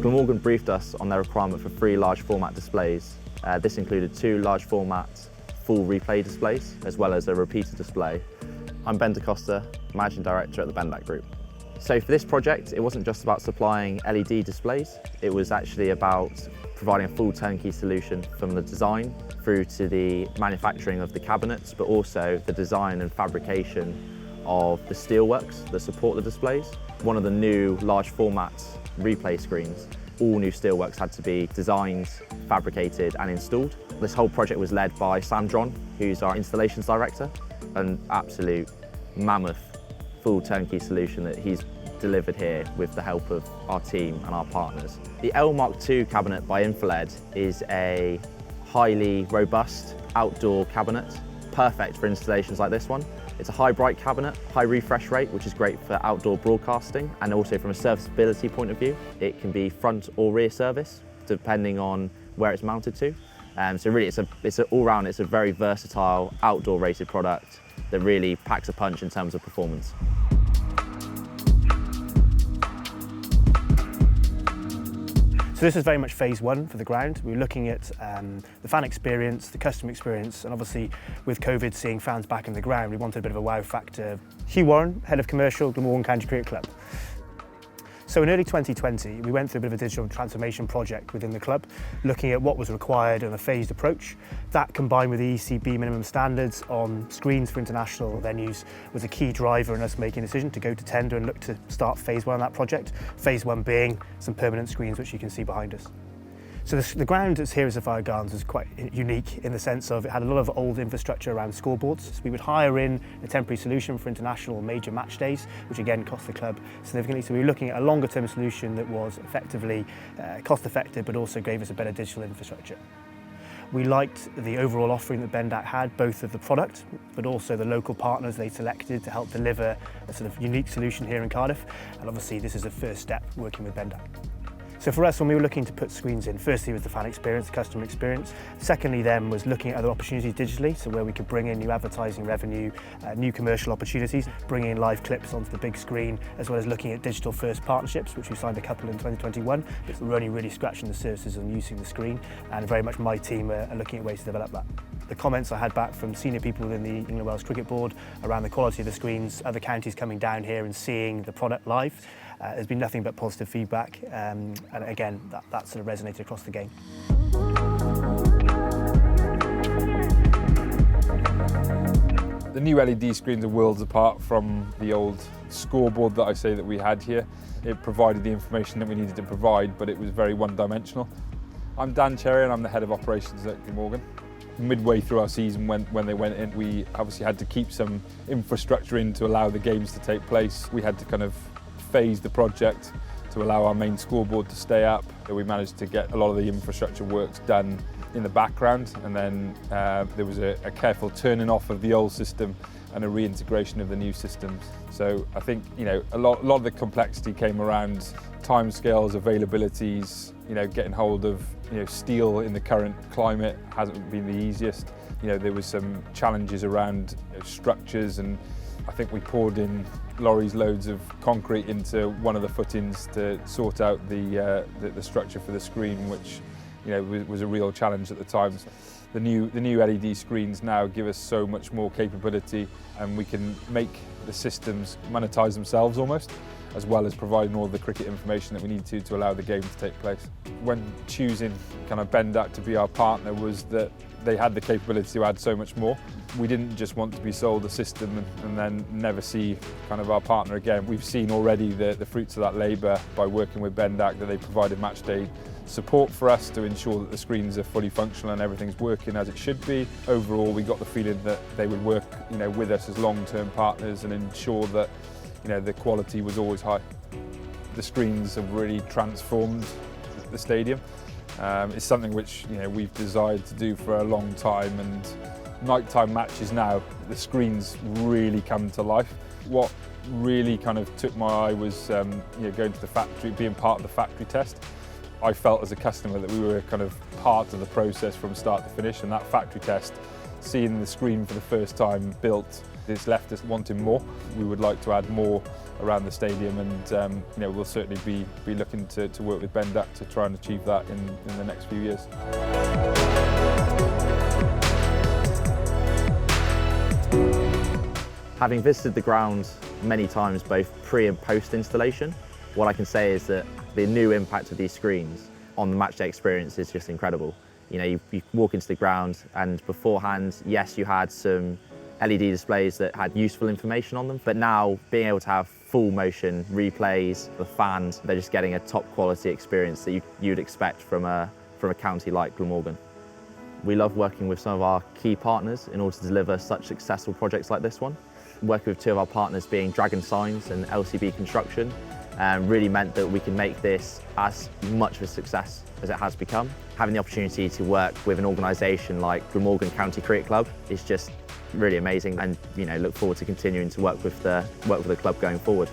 Glamorgan briefed us on their requirement for 3 large format displays. This included 2 large format full replay displays, as well as a repeater display. I'm Bendac, Managing Director at the Bendac Group. So for this project, it wasn't just about supplying LED displays, it was actually about providing a full turnkey solution from the design through to the manufacturing of the cabinets, but also the design and fabrication of the steelworks that support the displays. One of the new large format replay screens, all new steelworks had to be designed, fabricated and installed. This whole project was led by Sam John, who's our installations director, an absolute mammoth full turnkey solution that he's delivered here with the help of our team and our partners. The LMKII cabinet by Infrared is a highly robust outdoor cabinet, perfect for installations like this one. It's a high bright cabinet, high refresh rate, which is great for outdoor broadcasting, and also from a serviceability point of view, it can be front or rear service, depending on where it's mounted to. So really it's all-round, it's a very versatile outdoor rated product that really packs a punch in terms of performance. So this is very much phase 1 for the ground. We're looking at the fan experience, the customer experience, and obviously with COVID seeing fans back in the ground, we wanted a bit of a wow factor. Hugh Warren, Head of Commercial, Glamorgan CCC Cricket Club. So in early 2020, we went through a bit of a digital transformation project within the club, looking at what was required on a phased approach. That, combined with the ECB minimum standards on screens for international venues, was a key driver in us making a decision to go to tender and look to start phase 1 of that project. Phase 1 being some permanent screens, which you can see behind us. So the ground that's here at Sapphire Gardens was quite unique in the sense of it had a lot of old infrastructure around scoreboards. So we would hire in a temporary solution for international major match days, which again cost the club significantly. So we were looking at a longer term solution that was effectively cost effective, but also gave us a better digital infrastructure. We liked the overall offering that Bendac had, both of the product, but also the local partners they selected to help deliver a sort of unique solution here in Cardiff. And obviously this is a first step working with Bendac. So for us, when we were looking to put screens in, firstly was the fan experience, the customer experience. Secondly then was looking at other opportunities digitally, so where we could bring in new advertising revenue, new commercial opportunities, bringing in live clips onto the big screen, as well as looking at digital first partnerships, which we signed a couple in 2021. But we're only really scratching the surface on using the screen, and very much my team are looking at ways to develop that. The comments I had back from senior people within the England Wales Cricket Board around the quality of the screens, other counties coming down here and seeing the product live, there's been nothing but positive feedback, and again, that sort of resonated across the game. The new LED screens are worlds apart from the old scoreboard that I say that we had here. It provided the information that we needed to provide, but it was very one-dimensional. I'm Dan Cherry and I'm the Head of Operations at Glamorgan. Midway through our season when they went in, we obviously had to keep some infrastructure in to allow the games to take place. We had to kind of phase the project to allow our main scoreboard to stay up. We managed to get a lot of the infrastructure works done in the background, and then there was a careful turning off of the old system and a reintegration of the new systems. So I think a lot of the complexity came around timescales, availabilities. Getting hold of steel in the current climate hasn't been the easiest. There was some challenges around structures, and I think we poured in lorries loads of concrete into one of the footings to sort out the structure for the screen, which was a real challenge at the time. The new LED screens now give us so much more capability, and we can make the systems monetize themselves almost, as well as providing all the cricket information that we need to allow the game to take place. When choosing kind of Bendac to be our partner was that they had the capability to add so much more. We didn't just want to be sold a system and then never see kind of our partner again. We've seen already the fruits of that labour by working with Bendac, that they provided match day support for us to ensure that the screens are fully functional and everything's working as it should be. Overall, we got the feeling that they would work with us as long-term partners and ensure that the quality was always high. The screens have really transformed the stadium. It's something which we've desired to do for a long time, and nighttime matches now, the screens really come to life. What really kind of took my eye was going to the factory, being part of the factory test. I felt as a customer that we were kind of part of the process from start to finish, and that factory test, seeing the screen for the first time built, It's left us wanting more. We would like to add more around the stadium, and we'll certainly be looking to work with Bendac to try and achieve that in the next few years. Having visited the ground many times, both pre and post installation, what I can say is that the new impact of these screens on the matchday experience is just incredible. You walk into the ground, and beforehand, yes, you had some LED displays that had useful information on them, but now being able to have full motion replays, the fans, they're just getting a top quality experience that you'd expect from a county like Glamorgan. We love working with some of our key partners in order to deliver such successful projects like this one. Working with two of our partners being Dragon Signs and LCB Construction really meant that we can make this as much of a success as it has become. Having the opportunity to work with an organisation like Glamorgan County Cricket Club is just really amazing, and look forward to continuing to work with the club going forward.